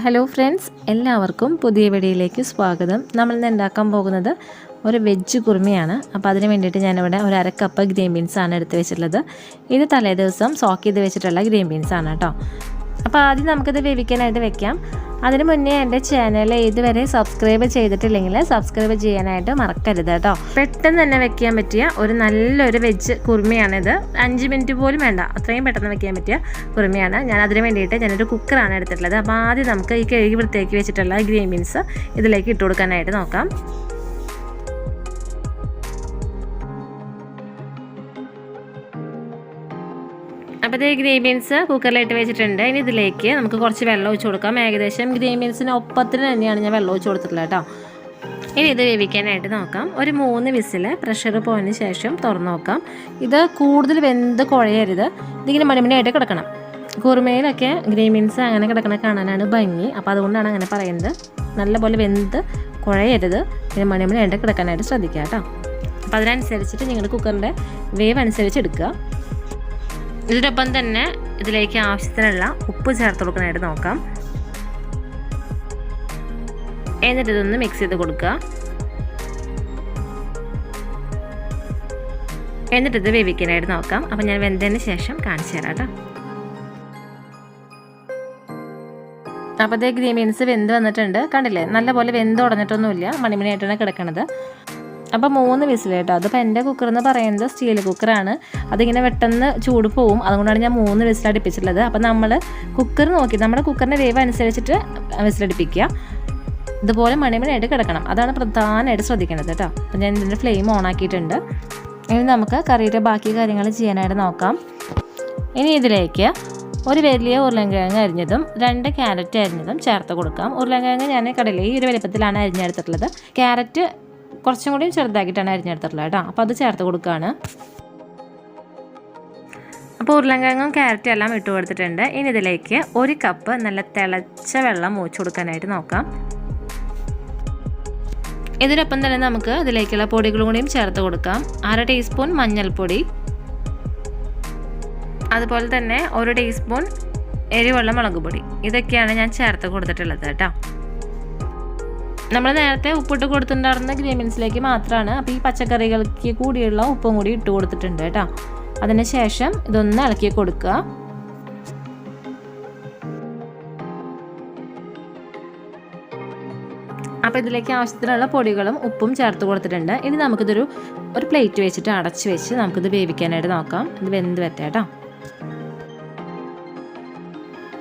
Hello friends, എല്ലാവർക്കും പുതിയ വീഡിയോയിലേക്ക് സ്വാഗതം. നമ്മളിന്ന് ഉണ്ടാക്കാൻ പോകുന്നത് ഒരു വെജ് കുറുമയാണ്. അപ്പോൾ അതിന് വേണ്ടിയിട്ട് ഞാനിവിടെ ഒരു അര കപ്പ് ഗ്രീൻ ബീൻസാണ് എടുത്ത് വെച്ചിട്ടുള്ളത്. ഇത് തലേ ദിവസം സോക്ക് ചെയ്ത് വെച്ചിട്ടുള്ള ഗ്രീൻ ബീൻസാണ് കേട്ടോ. അപ്പോൾ ആദ്യം നമുക്കിത് വേവിക്കാനായിട്ട് വെക്കാം. അതിന് മുന്നേ എൻ്റെ ചാനൽ ഇതുവരെ സബ്സ്ക്രൈബ് ചെയ്തിട്ടില്ലെങ്കിൽ സബ്സ്ക്രൈബ് ചെയ്യാനായിട്ട് മറക്കരുത് കേട്ടോ. പെട്ടെന്ന് തന്നെ വെക്കാൻ പറ്റിയ ഒരു നല്ലൊരു വെജ് കുറുമയാണിത്. 5 മിനിറ്റ് പോലും വേണ്ട, അത്രയും പെട്ടെന്ന് വെക്കാൻ പറ്റിയ കുറുമയാണ്. ഞാൻ അതിന് വേണ്ടിയിട്ട് ഞാനൊരു കുക്കറാണ് എടുത്തിട്ടുള്ളത്. അപ്പോൾ ആദ്യം നമുക്ക് ഈ കഴുകി വൃത്തിയാക്കി വെച്ചിട്ടുള്ള ഗ്രീൻ ബീൻസ് ഇതിലേക്ക് ഇട്ട് കൊടുക്കാനായിട്ട് നോക്കാം. അപ്പോൾ ഈ ഗ്രീൻ ബീൻസ് കുക്കറിലിട്ട് വെച്ചിട്ടുണ്ട്. ഇനി ഇതിലേക്ക് നമുക്ക് കുറച്ച് വെള്ളം ഒഴിച്ച് കൊടുക്കാം. ഏകദേശം ഗ്രീൻ ബീൻസിന് ഒപ്പത്തിന് തന്നെയാണ് ഞാൻ വെള്ളം ഒഴിച്ച് കൊടുത്തിട്ടുള്ളത് കേട്ടോ. ഇനി ഇത് വേവിക്കാനായിട്ട് നോക്കാം. ഒരു 3 വിസിൽ പ്രഷർ പോയതിന് ശേഷം തുറന്ന് നോക്കാം. ഇത് കൂടുതൽ വെന്ത് കുഴയരുത്, ഇതിങ്ങനെ മണിമണിയായിട്ട് കിടക്കണം. കുറുമയിലൊക്കെ ഗ്രീൻ ബീൻസ് അങ്ങനെ കിടക്കണ കാണാനാണ് ഭംഗി. അപ്പോൾ അതുകൊണ്ടാണ് അങ്ങനെ പറയുന്നത്. നല്ലപോലെ വെന്ത് കുഴയരുത്, പിന്നെ മണിമണിയായിട്ട് കിടക്കാനായിട്ട് ശ്രദ്ധിക്കുക കേട്ടോ. അപ്പോൾ അതിനനുസരിച്ചിട്ട് നിങ്ങളുടെ കുക്കറിൻ്റെ വേവ് അനുസരിച്ച് എടുക്കുക. ഇതിനൊപ്പം തന്നെ ഇതിലേക്ക് ആവശ്യത്തിനുള്ള ഉപ്പ് ചേർത്ത് കൊടുക്കാനായിട്ട് നോക്കാം. എന്നിട്ട് ഇതൊന്ന് മിക്സ് ചെയ്ത് കൊടുക്കുക. എന്നിട്ട് ഇത് വേവിക്കാനായിട്ട് നോക്കാം. അപ്പം ഞാൻ വെന്തതിന് ശേഷം കാണിച്ചു തരാം കേട്ടോ. അപ്പോൾ അതേ ഗ്രീൻ ബീൻസ് വെന്ത് വന്നിട്ടുണ്ട്, കണ്ടില്ലേ? നല്ലപോലെ വെന്ത് ഉടഞ്ഞിട്ടൊന്നുമില്ല, മണിമണിയായിട്ടാണ് കിടക്കണത്. അപ്പോൾ 3 വിസിൽ കേട്ടോ. അതിപ്പോൾ എൻ്റെ കുക്കർ എന്ന് പറയുന്നത് സ്റ്റീൽ കുക്കറാണ്. അതിങ്ങനെ പെട്ടെന്ന് ചൂട് പോവും, അതുകൊണ്ടാണ് ഞാൻ 3 വിസിൽ അടുപ്പിച്ചിട്ടുള്ളത്. അപ്പോൾ നമ്മൾ കുക്കർ നോക്കി നമ്മുടെ കുക്കറിൻ്റെ വേവ് അനുസരിച്ചിട്ട് വിസിലടുപ്പിക്കുക. ഇതുപോലെ മണിമണിയായിട്ട് കിടക്കണം, അതാണ് പ്രധാനമായിട്ട് ശ്രദ്ധിക്കേണ്ടത് കേട്ടോ. അപ്പോൾ ഞാൻ ഇതിൻ്റെ ഫ്ലെയിം ഓൺ ആക്കിയിട്ടുണ്ട്. ഇനി നമുക്ക് കറിയുടെ ബാക്കി കാര്യങ്ങൾ ചെയ്യാനായിട്ട് നോക്കാം. ഇനി ഇതിലേക്ക് ഒരു വലിയ ഉരുളൻകിഴങ്ങ് അരിഞ്ഞതും 2 ക്യാരറ്റ് അരിഞ്ഞതും ചേർത്ത് കൊടുക്കാം. ഉരുളൻകിഴങ്ങ് ഞാൻ കടയിൽ ഈ ഒരു വലുപ്പത്തിലാണ് അരിഞ്ഞെടുത്തിട്ടുള്ളത്. ക്യാരറ്റ് കുറച്ചും കൂടി ചെറുതാക്കിയിട്ടാണ് അരിഞ്ഞെടുത്തിട്ടുള്ളത് കേട്ടോ. അപ്പോൾ അത് ചേർത്ത് കൊടുക്കുകയാണ്. അപ്പോൾ ഉരുളൻകിഴങ്ങും ക്യാരറ്റും എല്ലാം ഇട്ട് കൊടുത്തിട്ടുണ്ട്. ഇനി ഇതിലേക്ക് 1 കപ്പ് നല്ല തിളച്ച വെള്ളം ഒഴിച്ച് കൊടുക്കാനായിട്ട് നോക്കാം. ഇതിനൊപ്പം തന്നെ നമുക്ക് ഇതിലേക്കുള്ള പൊടികളും കൂടിയും ചേർത്ത് കൊടുക്കാം. 1/2 ടീസ്പൂൺ മഞ്ഞൾപ്പൊടി, അതുപോലെ തന്നെ 1 ടീസ്പൂൺ എരിവുള്ള മുളക് പൊടി. ഇതൊക്കെയാണ് ഞാൻ ചേർത്ത് കൊടുത്തിട്ടുള്ളത് കേട്ടോ. നമ്മൾ നേരത്തെ ഉപ്പിട്ട് കൊടുത്തിട്ടുണ്ടായിരുന്ന ഗ്രീൻ ബീൻസിലേക്ക് മാത്രമാണ്. അപ്പോൾ ഈ പച്ചക്കറികൾക്ക് കൂടിയുള്ള ഉപ്പും കൂടി ഇട്ട് കൊടുത്തിട്ടുണ്ട് കേട്ടോ. അതിന് ശേഷം ഇതൊന്ന് ഇളക്കി കൊടുക്കുക. അപ്പോൾ ഇതിലേക്ക് ആവശ്യത്തിനുള്ള പൊടികളും ഉപ്പും ചേർത്ത് കൊടുത്തിട്ടുണ്ട്. ഇനി നമുക്കിതൊരു പ്ലേറ്റ് വെച്ചിട്ട് അടച്ച് വെച്ച് നമുക്കിത് വേവിക്കാനായിട്ട് നോക്കാം. ഇത് വെന്ത് വരട്ടെ കേട്ടോ.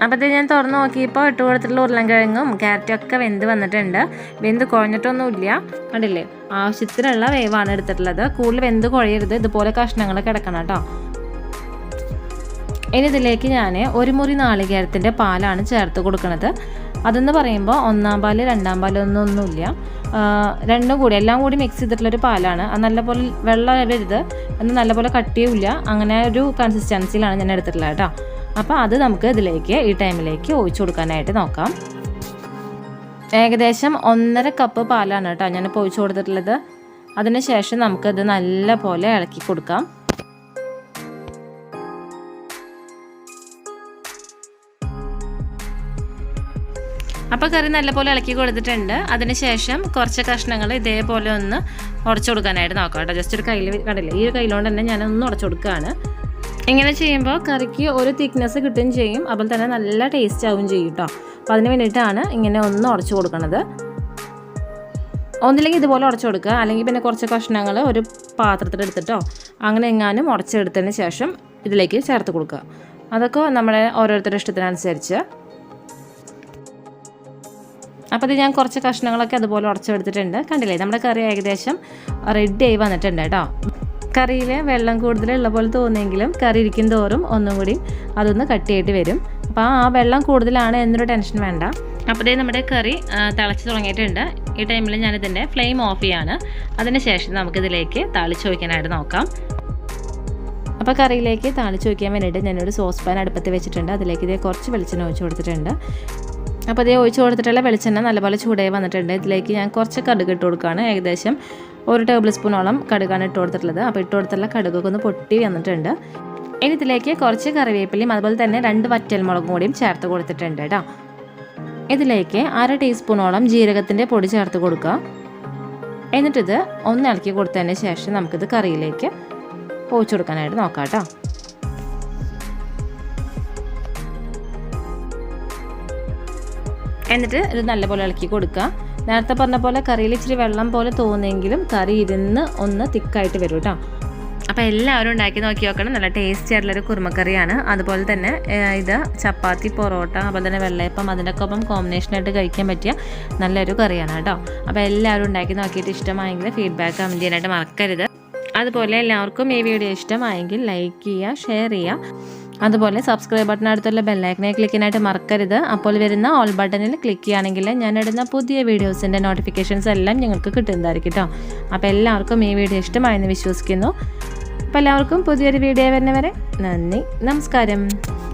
അപ്പോൾ ഞാൻ തുറന്ന് നോക്കിയപ്പോൾ ഇട്ട് കൊടുത്തിട്ടുള്ള ഉരുളൻകിഴങ്ങും ക്യാരറ്റും ഒക്കെ വെന്ത് വന്നിട്ടുണ്ട്. വെന്ത് കുഴഞ്ഞിട്ടൊന്നുമില്ല, കണ്ടില്ലേ? ആവശ്യത്തിനുള്ള വേവാണ് എടുത്തിട്ടുള്ളത്. കൂടുതൽ വെന്ത് കുഴയരുത്, ഇതുപോലെ കഷ്ണങ്ങൾ കിടക്കണം കേട്ടോ. ഇനി ഇതിലേക്ക് ഞാൻ 1 മുറി നാളികേരത്തിൻ്റെ പാലാണ് ചേർത്ത് കൊടുക്കുന്നത്. അതെന്ന് പറയുമ്പോൾ 1-ാം പാല് 2-ാം പാല് ഒന്നുമില്ല, രണ്ടും കൂടി എല്ലാം കൂടി മിക്സ് ചെയ്തിട്ടുള്ളൊരു പാലാണ്. അത് നല്ലപോലെ വെള്ളം വരരുത്, എന്നാൽ നല്ലപോലെ കട്ടിയുമില്ല, അങ്ങനെ ഒരു കൺസിസ്റ്റൻസിയിലാണ് ഞാൻ എടുത്തിട്ടുള്ളത് കേട്ടോ. അപ്പോൾ അത് നമുക്ക് ഇതിലേക്ക് ഈ ടൈമിലേക്ക് ഒഴിച്ചു കൊടുക്കാനായിട്ട് നോക്കാം. ഏകദേശം 1.5 കപ്പ് പാലാണ് കേട്ടോ ഞാനിപ്പോൾ ഒഴിച്ചു കൊടുത്തിട്ടുള്ളത്. അതിന് ശേഷം നമുക്കിത് നല്ല പോലെ ഇളക്കി കൊടുക്കാം. അപ്പോൾ കറി നല്ലപോലെ ഇളക്കി കൊടുത്തിട്ടുണ്ട്. അതിന് ശേഷം കുറച്ച് കഷ്ണങ്ങൾ ഇതേപോലെ ഒന്ന് ഉടച്ചു കൊടുക്കാനായിട്ട് നോക്കാം കേട്ടോ. ജസ്റ്റ് ഒരു കയ്യിൽ കണ്ടില്ലേ, ഈ ഒരു കയ്യിലോണ്ട് തന്നെ ഞാനൊന്ന് ഉടച്ചു കൊടുക്കുകയാണ്. ഇങ്ങനെ ചെയ്യുമ്പോൾ കറിക്ക് ഒരു തിക്നെസ് കിട്ടുകയും ചെയ്യും, അതുപോലെ തന്നെ നല്ല ടേസ്റ്റ് ആവുകയും ചെയ്യും കേട്ടോ. അപ്പോൾ അതിന് വേണ്ടിയിട്ടാണ് ഇങ്ങനെ ഒന്ന് ഉടച്ചു കൊടുക്കുന്നത്. ഒന്നില്ലെങ്കിൽ ഇതുപോലെ ഉടച്ചു കൊടുക്കുക, അല്ലെങ്കിൽ പിന്നെ കുറച്ച് കഷ്ണങ്ങൾ ഒരു പാത്രത്തിലെടുത്തിട്ടോ അങ്ങനെ എങ്ങാനും ഉടച്ചെടുത്തതിന് ശേഷം ഇതിലേക്ക് ചേർത്ത് കൊടുക്കുക. അതൊക്കെ നമ്മുടെ ഓരോരുത്തരുടെ ഇഷ്ടത്തിനനുസരിച്ച്. അപ്പോൾ ഇത് ഞാൻ കുറച്ച് കഷ്ണങ്ങളൊക്കെ അതുപോലെ ഉടച്ചെടുത്തിട്ടുണ്ട്. കണ്ടില്ലേ, നമ്മുടെ കറി ഏകദേശം റെഡി ആയി വന്നിട്ടുണ്ട് കേട്ടോ. കറിയിൽ വെള്ളം കൂടുതലുള്ള പോലെ തോന്നിയെങ്കിലും കറി ഇരിക്കും തോറും ഒന്നും കൂടി അതൊന്ന് കട്ടിയായിട്ട് വരും. അപ്പോൾ ആ വെള്ളം കൂടുതലാണ് എന്നൊരു ടെൻഷൻ വേണ്ട. അപ്പോൾ ഇതേ നമ്മുടെ കറി തിളച്ച് തുടങ്ങിയിട്ടുണ്ട്. ഈ ടൈമിൽ ഞാനിതിൻ്റെ ഫ്ലെയിം ഓഫ് ചെയ്യാണ്. അതിന് ശേഷം നമുക്കിതിലേക്ക് താളിച്ച് വയ്ക്കാനായിട്ട് നോക്കാം. അപ്പോൾ കറിയിലേക്ക് താളിച്ച് വയ്ക്കാൻ വേണ്ടിയിട്ട് ഞാനൊരു സോസ് പാൻ അടുപ്പത്ത് വെച്ചിട്ടുണ്ട്. അതിലേക്ക് ഇതേ കുറച്ച് വെളിച്ചെണ്ണ ഒഴിച്ച് കൊടുത്തിട്ടുണ്ട്. അപ്പോൾ ഇതേ ഒഴിച്ച് കൊടുത്തിട്ടുള്ള വെളിച്ചെണ്ണ നല്ലപോലെ ചൂടായി വന്നിട്ടുണ്ട്. ഇതിലേക്ക് ഞാൻ കുറച്ച് കടുക് ഇട്ട് കൊടുക്കുകയാണ്. ഏകദേശം 1 ടേബിൾ സ്പൂണോളം കടുകാണ് ഇട്ട് കൊടുത്തിട്ടുള്ളത്. അപ്പോൾ ഇട്ട് കൊടുത്തുള്ള കടുകൊക്കെ ഒന്ന് പൊട്ടി വന്നിട്ടുണ്ട്. ഇനി ഇതിലേക്ക് കുറച്ച് കറിവേപ്പിലയും അതുപോലെ തന്നെ 2 വറ്റൽമുളകും കൂടിയും ചേർത്ത് കൊടുത്തിട്ടുണ്ട് കേട്ടോ. ഇതിലേക്ക് 1/2 ടീസ്പൂണോളം ജീരകത്തിൻ്റെ പൊടി ചേർത്ത് കൊടുക്കുക. എന്നിട്ടിത് ഒന്ന് ഇളക്കി കൊടുത്തതിന് ശേഷം നമുക്കിത് കറിയിലേക്ക് ഒഴിച്ചു കൊടുക്കാനായിട്ട് നോക്കാം കേട്ടോ. എന്നിട്ട് ഇത് നല്ലപോലെ ഇളക്കി കൊടുക്കുക. നേരത്തെ പറഞ്ഞ പോലെ കറിയിൽ ഇച്ചിരി വെള്ളം പോലെ തോന്നുമെങ്കിലും കറി ഇരുന്ന് ഒന്ന് തിക്കായിട്ട് വരും കേട്ടോ. അപ്പോൾ എല്ലാവരും ഉണ്ടാക്കി നോക്കി നോക്കണം. നല്ല ടേസ്റ്റി ആയിട്ടുള്ളൊരു കുറുമക്കറിയാണ്. അതുപോലെ തന്നെ ഇത് ചപ്പാത്തി, പൊറോട്ട, അതുപോലെ തന്നെ വെള്ളയപ്പം അതിൻ്റെയൊക്കെ ഒപ്പം കോമ്പിനേഷനായിട്ട് കഴിക്കാൻ പറ്റിയ നല്ലൊരു കറിയാണ് കേട്ടോ. അപ്പോൾ എല്ലാവരും ഉണ്ടാക്കി നോക്കിയിട്ട് ഇഷ്ടമായെങ്കിൽ ഫീഡ്ബാക്ക് കമൻറ്റ് ചെയ്യാനായിട്ട് മറക്കരുത്. അതുപോലെ എല്ലാവർക്കും ഈ വീഡിയോ ഇഷ്ടമായെങ്കിൽ ലൈക്ക് ചെയ്യുക, ഷെയർ ചെയ്യുക. അതുപോലെ സബ്സ്ക്രൈബ് ബട്ടനടുത്തുള്ള ബെല്ലൈക്കനെ ക്ലിക്ക് ചെയ്യാനായിട്ട് മറക്കരുത്. അപ്പോൾ വരുന്ന ഓൾ ബട്ടണിൽ ക്ലിക്ക് ചെയ്യുകയാണെങ്കിൽ ഞാനിടുന്ന പുതിയ വീഡിയോസിൻ്റെ നോട്ടിഫിക്കേഷൻസ് എല്ലാം നിങ്ങൾക്ക് കിട്ടുന്നതായിരിക്കും കേട്ടോ. അപ്പോൾ എല്ലാവർക്കും ഈ വീഡിയോ ഇഷ്ടമായെന്ന് വിശ്വസിക്കുന്നു. അപ്പോൾ എല്ലാവർക്കും പുതിയൊരു വീഡിയോ വരുന്നവരെ നന്ദി, നമസ്കാരം.